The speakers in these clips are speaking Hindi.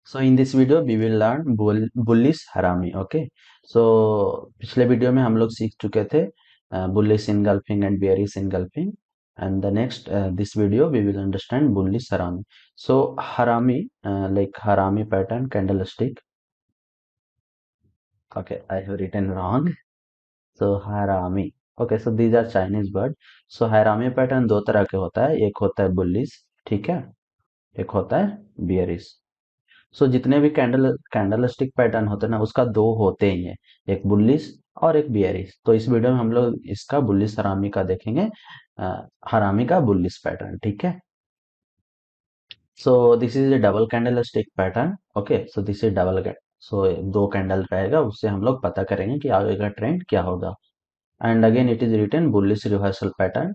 So in this video we will learn bullish harami. Okay, so पिछले वीडियो में हम लोग सीख चुके थे bullish engulfing and bearish engulfing, and the next this video we will understand bullish harami. So harami, like harami pattern candlestick. Okay, I have written wrong. So harami. Okay, so these are Chinese word. So harami pattern दो तरह के होता है, एक होता है bullish, ठीक है, एक होता है bearish. सो जितने भी कैंडल स्टिक पैटर्न होते हैं ना, उसका दो होते ही हैं, एक बुल्लिश और एक बियरिश। तो इस वीडियो में हम लोग इसका बुल्लिश हरामी का देखेंगे, हरामी का बुल्लिश पैटर्न, ठीक है। So this is a double candlestick pattern. Okay, so this is double. So दो कैंडल रहेगा, उससे हम लोग पता करेंगे कि आगे का ट्रेंड क्या होगा। And again it is written bullish reversal pattern.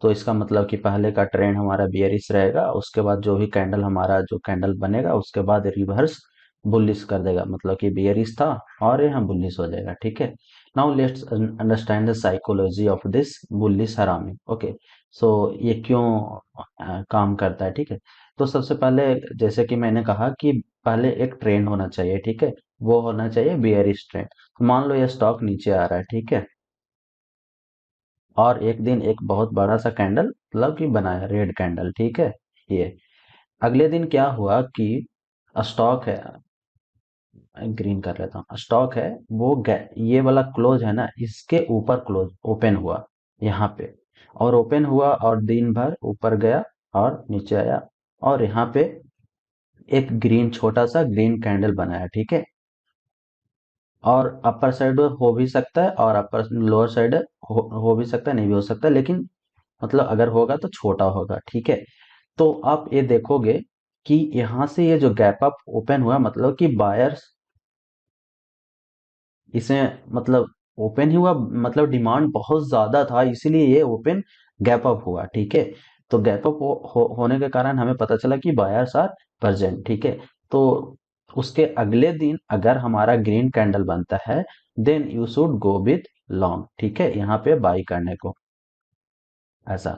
तो इसका मतलब कि पहले का ट्रेंड हमारा बियरिश रहेगा, उसके बाद जो भी कैंडल हमारा जो कैंडल बनेगा उसके बाद रिवर्स बुलिश कर देगा, मतलब कि बियरिश था और यहाँ बुलिश हो जाएगा, ठीक है। Now let's understand the psychology of this bullish harami. Okay, सो ये क्यों काम करता है, ठीक है। तो सबसे पहले, जैसे कि मैंने कहा कि पहले एक ट्रेंड होना चाहिए, ठीक है, वो होना चाहिए बियरिश ट्रेंड। मान लो ये स्टॉक नीचे आ रहा है, ठीक है, और एक दिन एक बहुत बड़ा सा कैंडल मतलब कि बनाया रेड कैंडल, ठीक है। ये अगले दिन क्या हुआ कि स्टॉक है, ग्रीन कर लेता हूँ, स्टॉक है वो ये वाला क्लोज है ना, इसके ऊपर क्लोज ओपन हुआ यहाँ पे, और ओपन हुआ और दिन भर ऊपर गया और नीचे आया, और यहाँ पे एक ग्रीन छोटा सा ग्रीन कैंडल बनाया, ठीक है। और अपर साइड हो भी सकता है और अपर लोअर साइड हो भी सकता है, नहीं भी हो सकता, लेकिन मतलब अगर होगा तो छोटा होगा, ठीक है। तो आप ये देखोगे कि यहाँ से ये जो गैप अप ओपन हुआ, मतलब कि बायर्स इसे मतलब ओपन ही हुआ, मतलब डिमांड बहुत ज्यादा था, इसीलिए ये ओपन गैप अप हुआ, ठीक है। तो गैप अप होने के कारण हमें पता चला कि बायर्स आर प्रेजेंट, ठीक है। तो उसके अगले दिन अगर हमारा ग्रीन कैंडल बनता है, then you should go with long, ठीक है, यहाँ पे बाई करने को, ऐसा।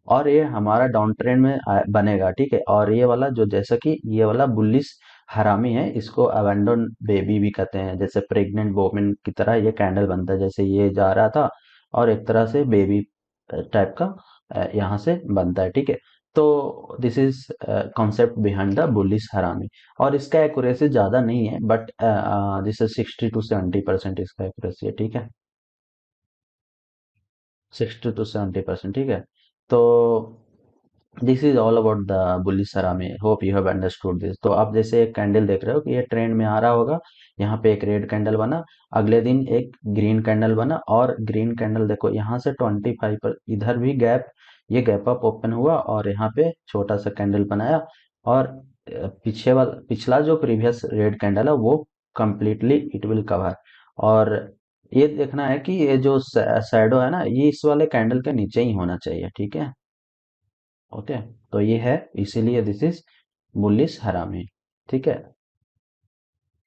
और ये हमारा डाउन ट्रेंड में बनेगा, ठीक है। और ये वाला जो, जैसा कि ये वाला बुलिश हरामी है, इसको अबेंडन बेबी भी कहते हैं, जैसे प्रेग्नेंट वोमेन की तरह ये कैंडल बनता है, जैसे ये जा रहा था और एक तरह से बेबी टाइप का यहाँ से बनता है, ठीक है। तो this is concept behind the bullish हरामी। और इसका एक्यूरेसी ज्यादा नहीं है, बट जैसे 60 to 70% इसका एक्यूरेसी है, ठीक है, 60 to 70%, ठीक है। तो this is all about the bullish harami, hope you have understood this. तो आप जैसे एक कैंडल देख रहे हो कि ये ट्रेंड में आ रहा होगा, यहाँ पे एक रेड कैंडल बना, अगले दिन एक ग्रीन कैंडल बना, और ग्रीन कैंडल देखो यहाँ से 25 पर इधर भी गैप, ये गैप अप ओपन हुआ और यहाँ पे छोटा सा कैंडल बनाया, और पीछे वाला पिछला जो प्रीवियस रेड कैंडल है वो कंप्लीटली इट विल कवर। और ये देखना है कि ये जो शैडो है ना, ये इस वाले कैंडल के नीचे ही होना चाहिए, ठीक है। ओके, तो ये है, इसीलिए दिस इज बुलिश हरामी, ठीक है।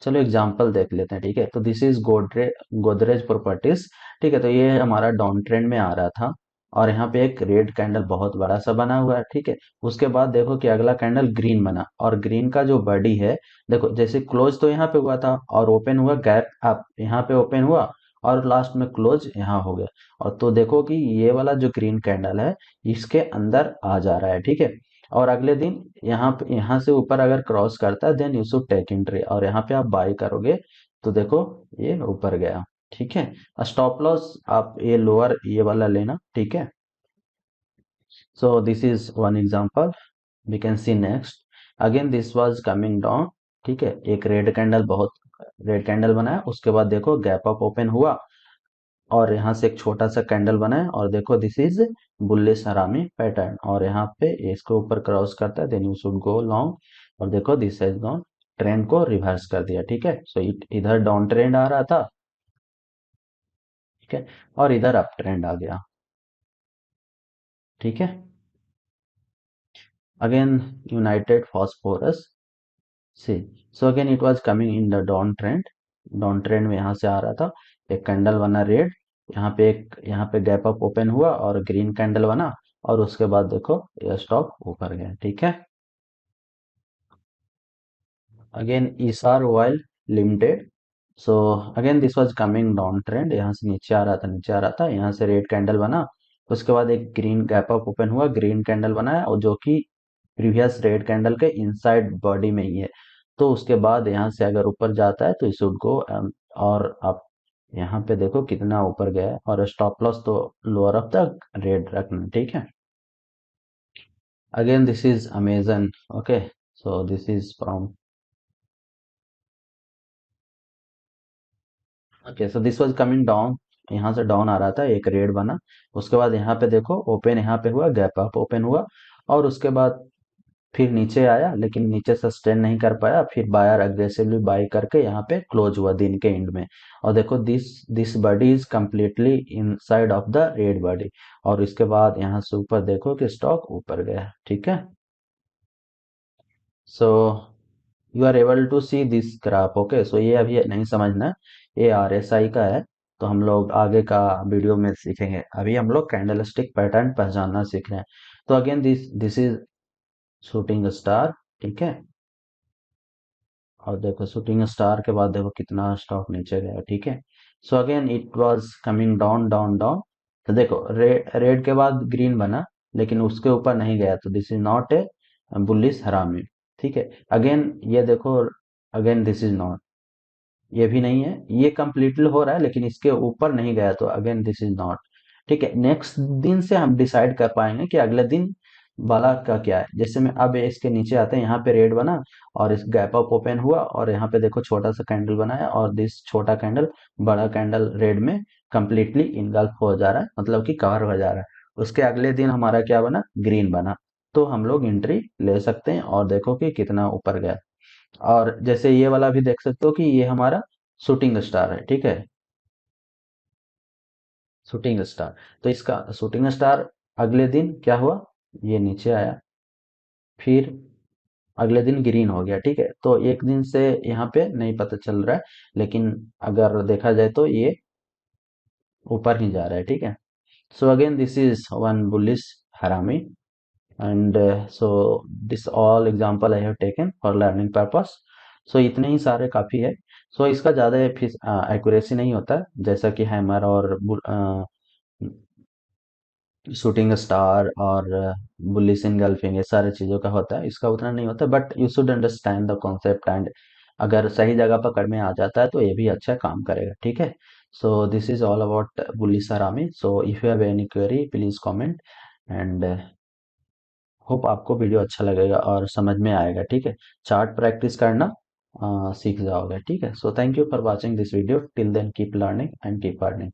चलो एग्जांपल देख लेते हैं, ठीक है। तो दिस इज गोदरेज प्रॉपर्टीज, ठीक है। तो ये हमारा डाउन ट्रेंड में आ रहा था, और यहाँ पे एक रेड कैंडल बहुत बड़ा सा बना हुआ है, ठीक है। उसके बाद देखो कि अगला कैंडल ग्रीन बना, और ग्रीन का जो बॉडी है, देखो जैसे क्लोज तो यहाँ पे हुआ था और ओपन हुआ गैप अप, यहाँ पे ओपन हुआ और लास्ट में क्लोज यहाँ हो गया। और तो देखो कि ये वाला जो ग्रीन कैंडल है इसके अंदर आ जा रहा है, ठीक है। और अगले दिन यहाँ से ऊपर अगर क्रॉस करता है, then you should take entry, और यहाँ पे आप बाई करोगे, तो देखो ये ऊपर गया, ठीक है। स्टॉप लॉस आप ये लोअर ये वाला लेना, ठीक है। So this is one example, we can see next. Again this was coming down, ठीक है, एक रेड कैंडल, बहुत रेड कैंडल बनाया, उसके बाद देखो गैप अप ओपन हुआ और यहाँ से एक छोटा सा कैंडल बनाए, और देखो दिस इज बुल्लिश हरामी पैटर्न, और यहाँ पे इसको ऊपर क्रॉस करता है, then you should go long, और देखो दिस हैज गॉन, ट्रेंड को रिवर्स कर दिया, ठीक है। सो इधर डाउन ट्रेंड आ रहा था, ठीक है, और इधर अप ट्रेंड आ गया, ठीक है। Again united phosphorus, see, so again it was coming in the down trend में यहाँ से आ रहा था, एक कैंडल बना रेड, यहाँ पे गैप अप ओपन हुआ और ग्रीन कैंडल बना, और उसके बाद देखो ये स्टॉक ऊपर गया, ठीक है। Again Essar oil limited. So again this was coming down trend, यहाँ से नीचे आ रहा था, नीचे आ रहा था, यहाँ से रेड कैंडल बना। उसके बाद एक ग्रीन गैप अप ओपन हुआ, ग्रीन कैंडल बनाया, और जो कि प्रीवियस रेड कैंडल के इनसाइड बॉडी में ही है। तो उसके बाद यहाँ से अगर ऊपर जाता है तो इस वुड को और आप यहाँ पे देखो कितना ऊपर गया है, और स्टॉप लॉस तो लोअर ऑफ द रेड रखना, ठीक है। Again this is Amazon. Okay, so this is from, okay, so this was coming down, यहाँ से डाउन आ रहा था, एक रेड बना। उसके बाद यहाँ पे देखो ओपन, यहाँ पे हुआ गैप अप ओपन हुआ, और उसके बाद फिर नीचे आया, लेकिन नीचे सस्टेन नहीं कर पाया, फिर बायर अग्रेसिवली बाई करके यहाँ पे क्लोज हुआ दिन के एंड में। और देखो this this body is completely inside of the red body. और इसके बाद यहाँ से ऊपर देखो कि स्टॉक ऊपर गया, ठीक है। So you are able to see this graph, okay. सो ये अभी नहीं समझना, ये आरएसआई का है, तो हम लोग आगे का वीडियो में सीखेंगे। अभी हम लोग कैंडलस्टिक पैटर्न पहचानना सीख रहे हैं। तो again this this is shooting star, ठीक है। और देखो शूटिंग स्टार के बाद देखो कितना स्टॉक नीचे गया, ठीक है। So again it was coming down down down. तो देखो रेड के बाद ग्रीन बना, लेकिन उसके ऊपर नहीं गया, तो this is not a bullish हरामी, ठीक है। अगेन ये देखो, अगेन दिस इज नॉट, ये भी नहीं है, ये कंप्लीटली हो रहा है लेकिन इसके ऊपर नहीं गया, तो अगेन दिस इज नॉट, ठीक है। नेक्स्ट दिन से हम डिसाइड कर पाएंगे कि अगले दिन वाला का क्या है। जैसे में अब इसके नीचे आते हैं, यहाँ पे रेड बना, और इस गैप अप ओपन हुआ, और यहाँ पे देखो छोटा सा कैंडल बनाया, और दिस छोटा कैंडल बड़ा कैंडल रेड में कंप्लीटली इनगल्फ हो जा रहा है, मतलब कि कवर हो जा रहा है। उसके अगले दिन हमारा क्या बना, ग्रीन बना। तो हम लोग एंट्री ले सकते हैं, और देखो कि कितना ऊपर गया। और जैसे ये वाला भी देख सकते हो कि ये हमारा शूटिंग स्टार है, ठीक है। शूटिंग स्टार, तो इसका शूटिंग स्टार अगले दिन क्या हुआ, ये नीचे आया, फिर अगले दिन ग्रीन हो गया, ठीक है। तो एक दिन से यहाँ पे नहीं पता चल रहा है, लेकिन अगर देखा जाए तो ये ऊपर ही जा रहा है, ठीक है। So again this is one bullish harami, and so this all example I have taken for learning purpose. सो इतने ही सारे काफी है। सो इसका ज्यादा एक्यूरेसी नहीं होता, जैसा कि हैमर और शूटिंग स्टार और बुलिस इनगल्फिंग, ये सारे चीजों का होता है, इसका उतना नहीं होता, but you should understand the concept, and अगर सही जगह पकड़ में आ जाता है तो ये भी अच्छा काम करेगा, ठीक है। So this is all about bullish harami. So if you have any query please comment, and hope आपको वीडियो अच्छा लगेगा और समझ में आएगा, ठीक है। चार्ट प्रैक्टिस करना सीख जाओगे, ठीक है। So thank you for watching this video, till then keep learning and keep earning.